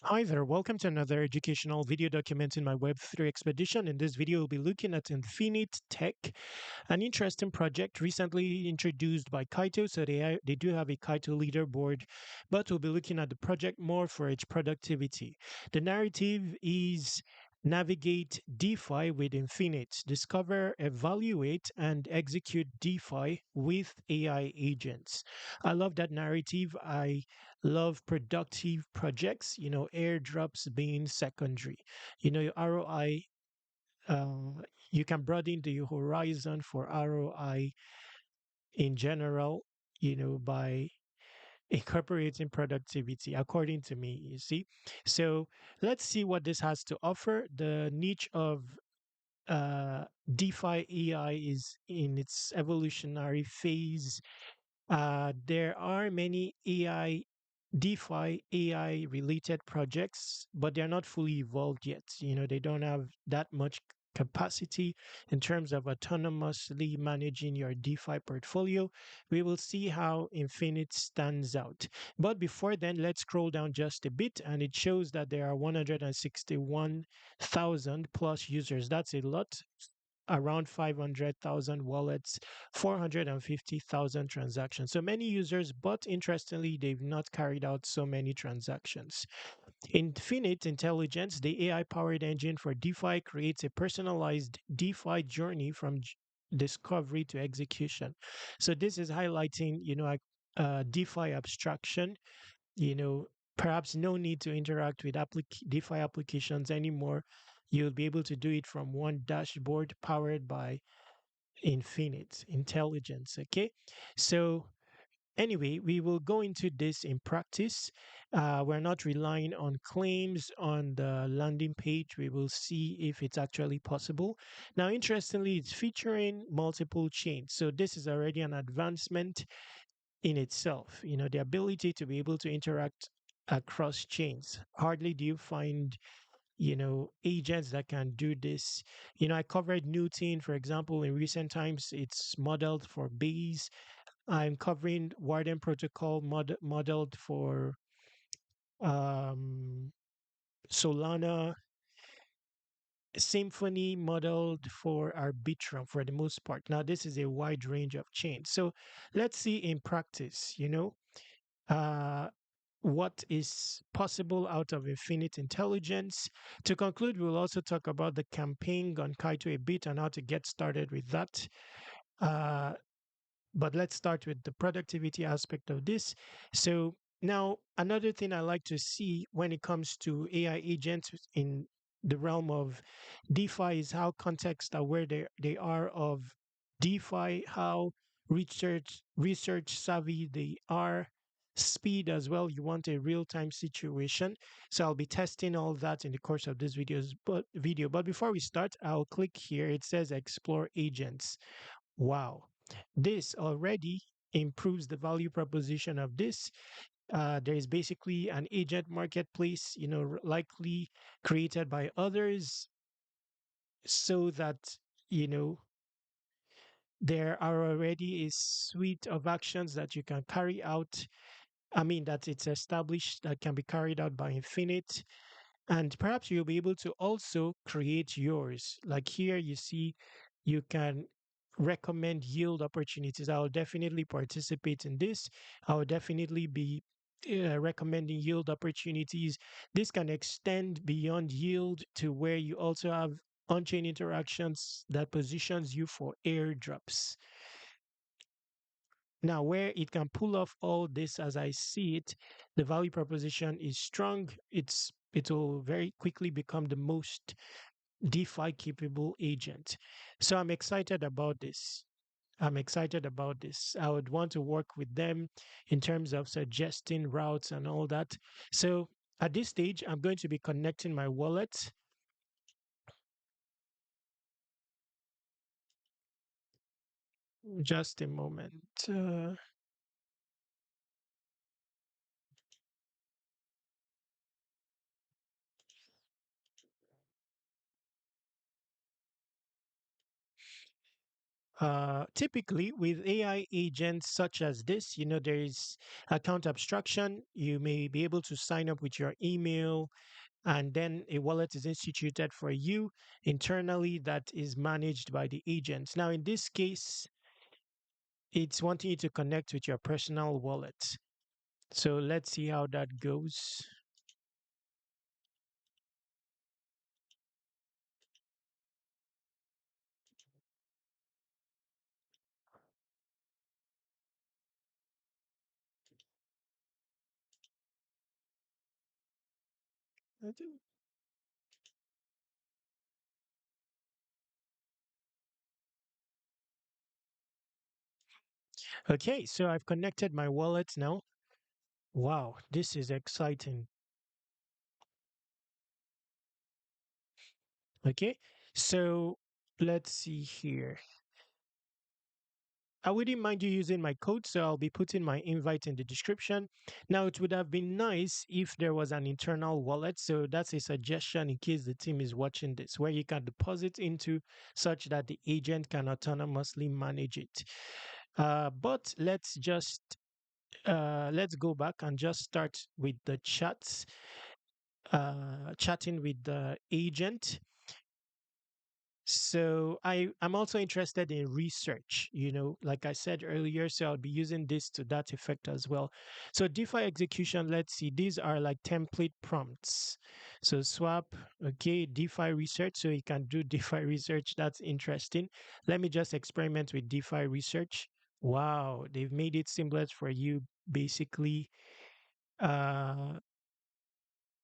Hi there, welcome to another educational video documenting my Web3 expedition. In this video, we'll be looking at Infinit Tech, an interesting project recently introduced by Kaito. So they do have a Kaito leaderboard, but we'll be looking at the project more for its productivity. The narrative is navigate DeFi with Infinit, discover, evaluate, and execute DeFi with AI agents. I love that narrative. I love productive projects, airdrops being secondary. Your ROI, you can broaden the horizon for ROI in general, by incorporating productivity, according to me, you see. So let's see what this has to offer. The niche of DeFi AI is in its evolutionary phase. There are many DeFi AI related projects, but they're not fully evolved yet. They don't have that much capacity in terms of autonomously managing your DeFi portfolio. We will see how Infinite stands out. But before then, let's scroll down just a bit, and it shows that there are 161,000 plus users. That's a lot, around 500,000 wallets, 450,000 transactions. So many users, but interestingly, they've not carried out so many transactions. Infinite Intelligence, the AI powered engine for DeFi, creates a personalized DeFi journey from discovery to execution. So this is highlighting, DeFi abstraction, you know, perhaps no need to interact with DeFi applications anymore. You'll be able to do it from one dashboard powered by Infinite Intelligence. Okay. So, anyway, we will go into this in practice. We're not relying on claims on the landing page. We will see if it's actually possible. Now, interestingly, it's featuring multiple chains. So, this is already an advancement in itself, the ability to be able to interact across chains. Hardly do you find, agents that can do this. I covered Newton, for example, in recent times. It's modeled for Base. I'm covering Warden Protocol modeled for um, Solana. Symphony modeled for Arbitrum for the most part. Now, this is a wide range of chains. So let's see in practice, uh, what is possible out of Infinite Intelligence. To conclude, we'll also talk about the campaign on Kaito a bit and how to get started with that. Uh, but let's start with the productivity aspect of this. So now, another thing I like to see when it comes to AI agents in the realm of DeFi is how context aware they are of DeFi, how research savvy they are, speed as well. You want a real time situation. So I'll be testing all that in the course of this video. But before we start, I'll click here. It says explore agents. Wow, this already improves the value proposition of this. There is basically an agent marketplace, likely created by others, so that you know there are already a suite of actions that you can carry out. I mean, that it's established that can be carried out by Infinite, and perhaps you'll be able to also create yours. Like here, you see, you can recommend yield opportunities. I'll definitely participate in this. I'll definitely be recommending yield opportunities. This can extend beyond yield to where you also have on-chain interactions that positions you for airdrops. Now, where it can pull off all this, as I see it, the value proposition is strong. It will very quickly become the most DeFi capable agent. So I'm excited about this. I'm excited about this. I would want to work with them in terms of suggesting routes and all that. So at this stage, I'm going to be connecting my wallet. Just a moment. Typically, with AI agents such as this, there is account abstraction. You may be able to sign up with your email, and then a wallet is instituted for you internally that is managed by the agent. Now, in this case, it's wanting you to connect with your personal wallet. So let's see how that goes. Okay, so I've connected my wallet now. Wow, this is exciting. Okay, so let's see here. I wouldn't mind you using my code, so I'll be putting my invite in the description. Now, it would have been nice if there was an internal wallet. So that's a suggestion in case the team is watching this, where you can deposit into such that the agent can autonomously manage it. But let's go back and just start with the chats, chatting with the agent. So I'm also interested in research, like I said earlier, so I'll be using this to that effect as well. So DeFi execution, let's see, these are like template prompts. So swap, okay, DeFi research, so you can do DeFi research. That's interesting. Let me just experiment with DeFi research. Wow, they've made it seamless for you basically. Uh,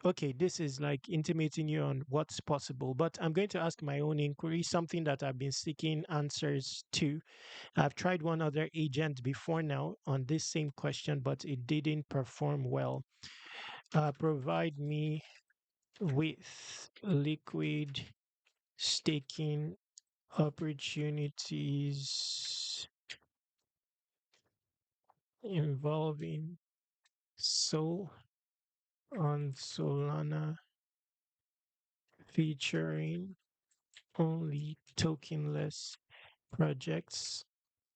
okay, this is like intimating you on what's possible, but I'm going to ask my own inquiry, something that I've been seeking answers to. I've tried one other agent before now on this same question, but it didn't perform well. Provide me with liquid staking opportunities involving Sol on Solana featuring only tokenless projects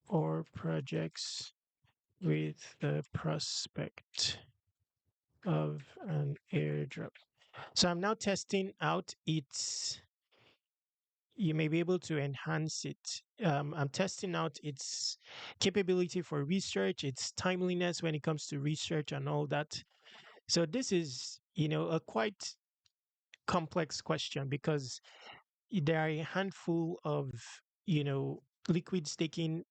or projects with the prospect of an airdrop. So I'm now testing out its, you may be able to enhance it. I'm testing out its capability for research, its timeliness when it comes to research and all that. So this is, a quite complex question because there are a handful of, you know, liquid staking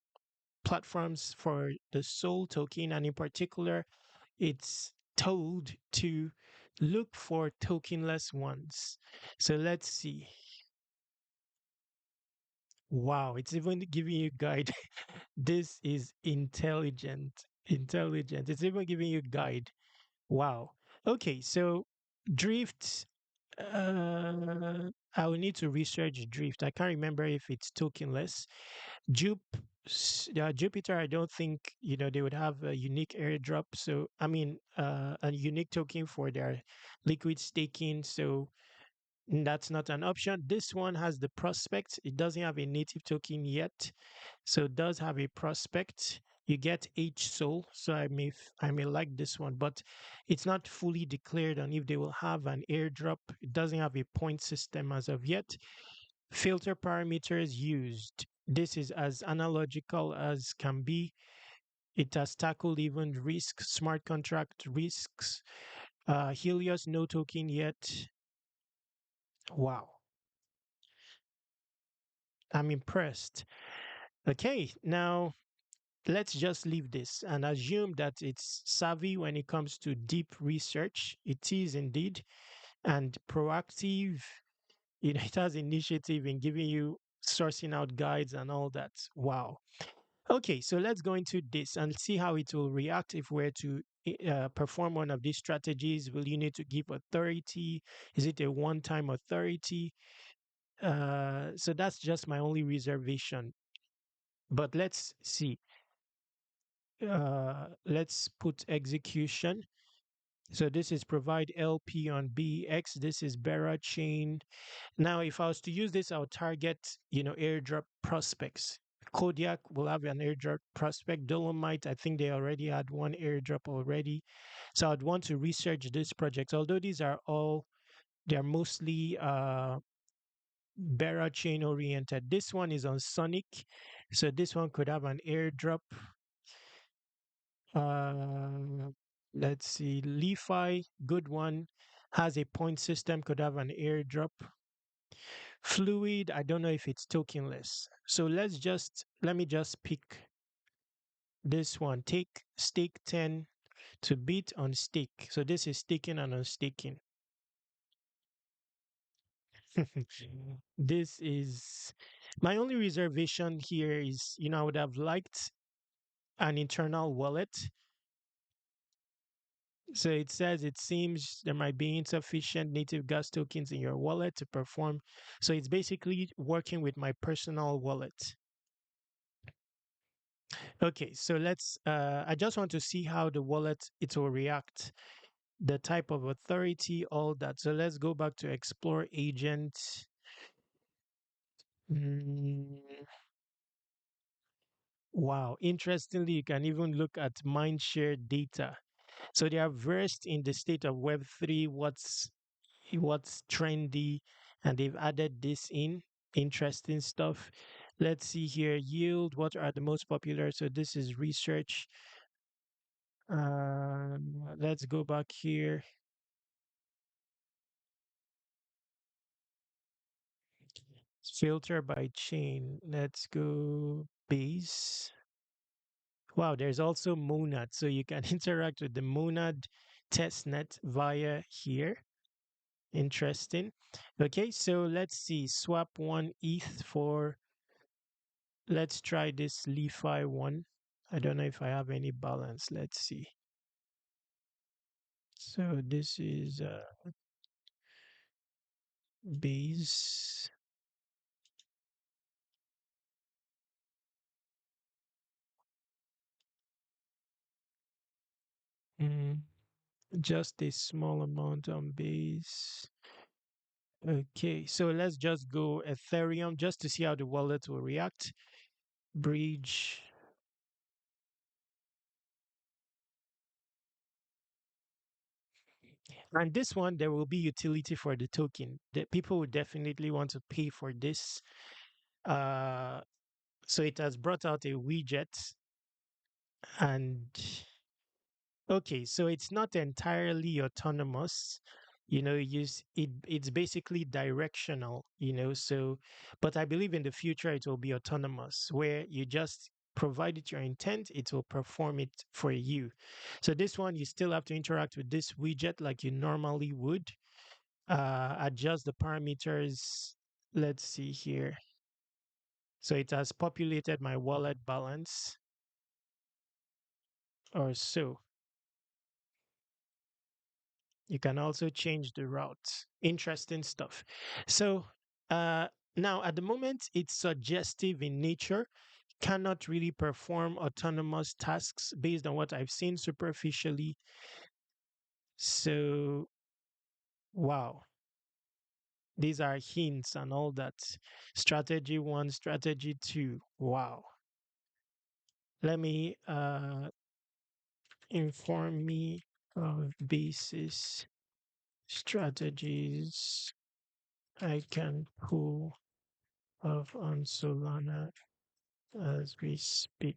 platforms for the Sol token, and in particular, it's told to look for tokenless ones. So let's see. Wow, it's even giving you guide. This is intelligent. Intelligent. It's even giving you guide. Wow. Okay, so Drift. I will need to research Drift. I can't remember if it's tokenless. Jupiter, I don't think they would have a unique airdrop. So I mean, a unique token for their liquid staking. So that's not an option. This one has the prospect. It doesn't have a native token yet, so it does have a prospect. You get H Sol, so I may like this one, but it's not fully declared on if they will have an airdrop. It doesn't have a point system as of yet. Filter parameters used. This is as analogical as can be. It has tackled even risk, smart contract risks. Helios, no token yet. Wow, I'm impressed. Okay, now let's just leave this and assume that it's savvy when it comes to deep research. It is indeed, and proactive. It has initiative in giving you sourcing out guides and all that. Wow. Okay, so let's go into this and see how it will react if we're to perform one of these strategies. Will you need to give authority? Is it a one-time authority? So that's just my only reservation. But let's see. Let's put execution. So this is provide LP on BX. This is Bera chain. Now, if I was to use this, I'll target, airdrop prospects. Kodiak will have an airdrop prospect. Dolomite, I think they already had one airdrop already. So I'd want to research these projects. Although these are all, they're mostly Bera chain oriented. This one is on Sonic. So this one could have an airdrop. Uh, let's see. LeFi, good one. Has a point system, could have an airdrop. Fluid, I don't know if it's tokenless. So let me just pick this one. Take stake 10 to bit on stake. So this is staking and unstaking. This is my only reservation here is, I would have liked an internal wallet. So it says it seems there might be insufficient native gas tokens in your wallet to perform. So it's basically working with my personal wallet. Okay, so I just want to see how the wallet, it will react, the type of authority, all that. So let's go back to explore agent. Mm, wow, interestingly, you can even look at mindshare data. So they are versed in the state of Web3, what's trendy, and they've added this in. Interesting stuff. Let's see here. Yield, what are the most popular? So this is research. Let's go back here. Filter by chain. Let's go base. Wow, there's also Monad. So you can interact with the Monad testnet via here. Interesting. Okay, so let's see. Swap one ETH for, let's try this LeFi one. I don't know if I have any balance. Let's see. So this is base. Mm, just a small amount on base. Okay, so let's just go Ethereum just to see how the wallet will react. Bridge. And this one, there will be utility for the token. The people will definitely want to pay for this. Uh, so it has brought out a widget. And okay, so it's not entirely autonomous. It's basically directional, so but I believe in the future it will be autonomous where you just provide it your intent, it will perform it for you. So this one you still have to interact with this widget like you normally would. Adjust the parameters. Let's see here. So it has populated my wallet balance or so. You can also change the route. Interesting stuff. So uh, now at the moment, it's suggestive in nature, cannot really perform autonomous tasks based on what I've seen superficially. So, wow, these are hints and all that. Strategy one, strategy two. Wow. Let me inform me of basis strategies I can pull of on Solana as we speak.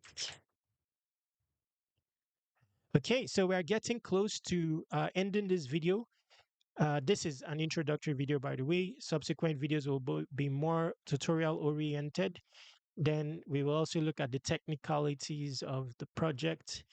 Okay, so we're getting close to ending this video. This is an introductory video, by the way. Subsequent videos will be more tutorial oriented. Then we will also look at the technicalities of the project.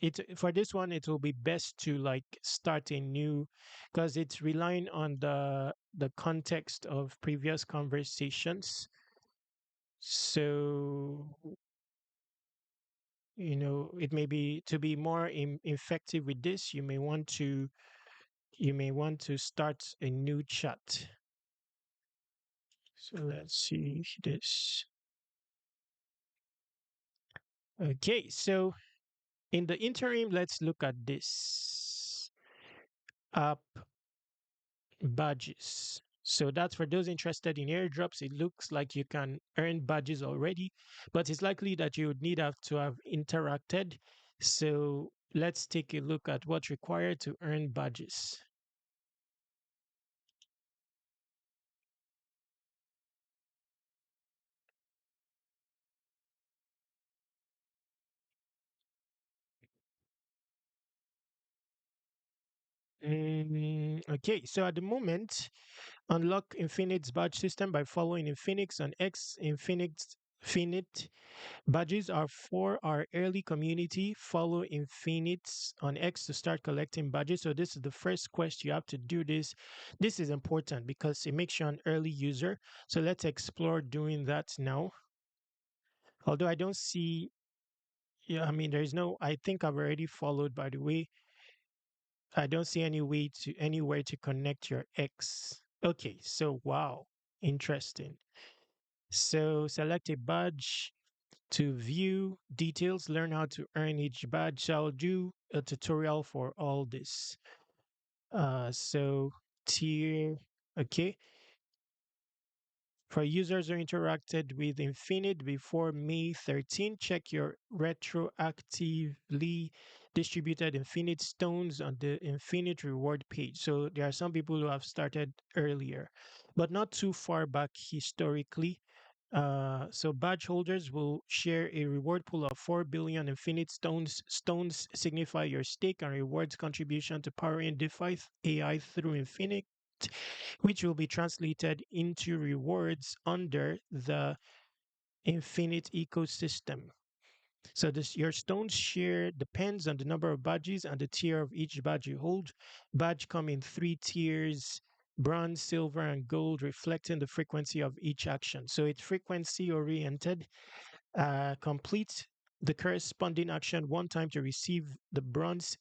It for this one, it will be best to like start a new, because it's relying on the context of previous conversations. So it may be to be more effective with this. You may want to start a new chat. So let's see this. Okay, so In the interim, let's look at this app badges. So that's for those interested in airdrops. It looks like you can earn badges already, but it's likely that you would need have to have interacted. So let's take a look at what's required to earn badges. Okay, so at the moment, unlock Infinite's badge system by following Infinix on X. Infinite badges are for our early community. Follow Infinite on X to start collecting badges. So this is the first quest. You have to do this. This is important because it makes you an early user. So let's explore doing that now. Although I don't see, yeah, I mean, there's no, I think I've already followed, by the way. I don't see any way to anywhere to connect your X. Okay, so wow, interesting. So select a badge to view details, learn how to earn each badge. So I'll do a tutorial for all this. So tier, okay. For users who interacted with Infinite before May 13, check your retroactively distributed Infinite stones on the Infinite reward page. So there are some people who have started earlier, but not too far back historically. So badge holders will share a reward pool of 4 billion Infinite stones. Stones signify your stake and rewards contribution to powering DeFi AI through Infinite, which will be translated into rewards under the Infinite ecosystem. So this your stone's share depends on the number of badges and the tier of each badge you hold. Badge come in three tiers: bronze, silver, and gold, reflecting the frequency of each action. So it's frequency oriented. Complete the corresponding action one time to receive the bronze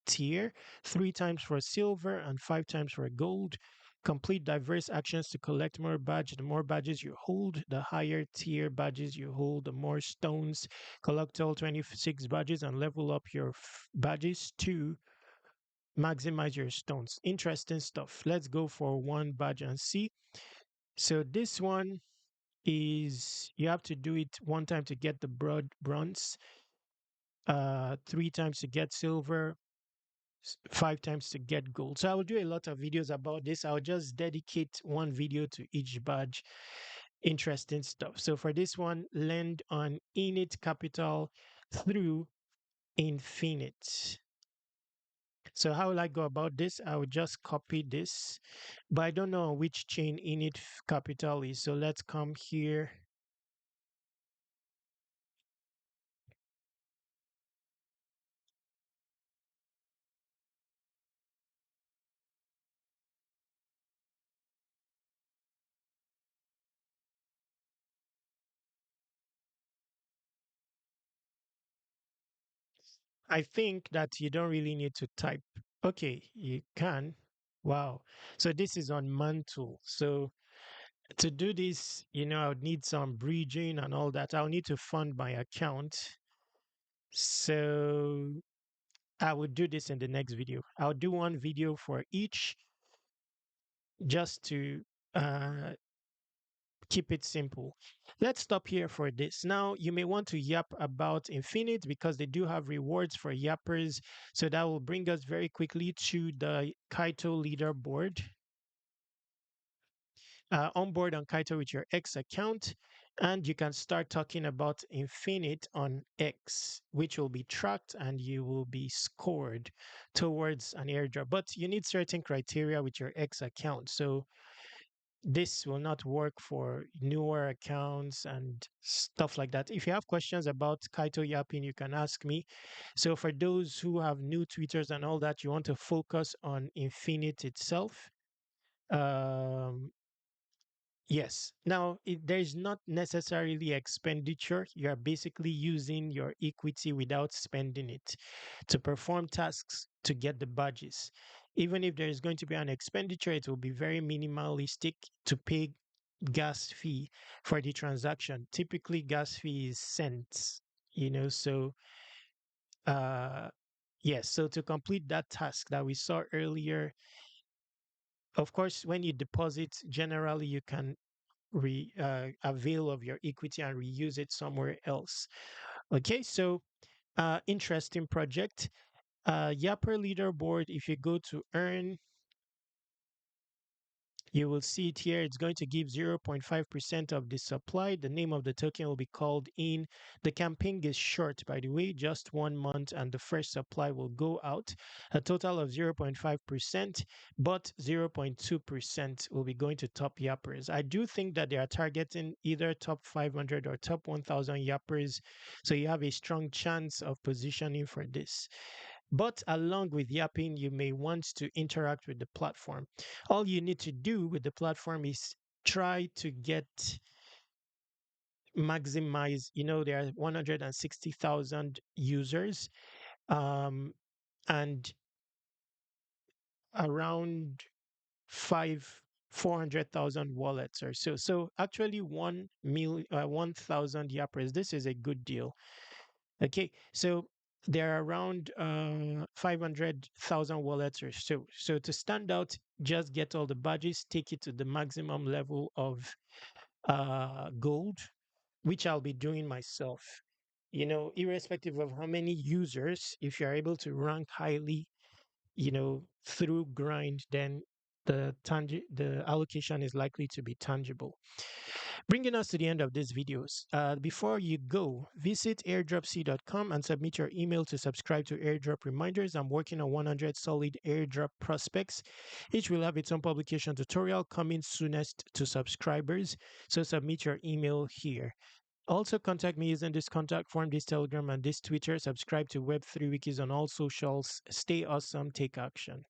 tier, three times for silver, and five times for gold. Complete diverse actions to collect more badges. The more badges you hold, the higher tier badges you hold, the more stones. Collect all 26 badges and level up your badges to maximize your stones. Interesting stuff. Let's go for one badge and see. So this one is you have to do it one time to get the broad bronze, three times to get silver, five times to get gold. So I will do a lot of videos about this. I'll just dedicate one video to each badge. Interesting stuff. So for this one, lend on Init Capital through Infinite. So how will I go about this? I will just copy this, but I don't know which chain Init Capital is. So let's come here. I think that you don't really need to type. Okay, you can. Wow. So this is on Mantle. So to do this, I would need some bridging and all that. I'll need to fund my account. So I will do this in the next video. I'll do one video for each just to uh, keep it simple. Let's stop here for this. Now, you may want to yap about Infinite because they do have rewards for yappers. So that will bring us very quickly to the Kaito leaderboard. Onboard on Kaito with your X account, and you can start talking about Infinite on X, which will be tracked and you will be scored towards an airdrop. But you need certain criteria with your X account. So this will not work for newer accounts and stuff like that. If you have questions about Kaito Yapping, you can ask me. So for those who have new tweeters and all that, you want to focus on Infinite itself. Um, Yes. Now, there's not necessarily expenditure. You are basically using your equity without spending it to perform tasks to get the badges. Even if there is going to be an expenditure, it will be very minimalistic to pay gas fee for the transaction. Typically, gas fee is cents, so Uh, yes. So to complete that task that we saw earlier, of course, when you deposit, generally you can avail of your equity and reuse it somewhere else. Okay. So interesting project. Yapper leaderboard. If you go to earn, you will see it here. It's going to give 0.5% of the supply. The name of the token will be called in. The campaign is short, by the way, just 1 month, and the first supply will go out. A total of 0.5%, but 0.2% will be going to top yappers. I do think that they are targeting either top 500 or top 1,000 yappers. So you have a strong chance of positioning for this. But along with yapping, you may want to interact with the platform. All you need to do with the platform is try to maximize, there are 160,000 users, um, and around five 400,000 wallets or so. So actually 1,000 yappers. This is a good deal. Okay, so there are around 500,000 wallets or so. So to stand out, just get all the badges, take it to the maximum level of gold, which I'll be doing myself. Irrespective of how many users, if you're able to rank highly, through grind, then the allocation is likely to be tangible. Bringing us to the end of this videos. Before you go, visit airdropc.com and submit your email to subscribe to airdrop reminders. I'm working on 100 solid airdrop prospects. Each will have its own publication tutorial coming soonest to subscribers. So submit your email here. Also, contact me using this contact form, this Telegram, and this Twitter. Subscribe to Web3 Wikis on all socials. Stay awesome. Take action.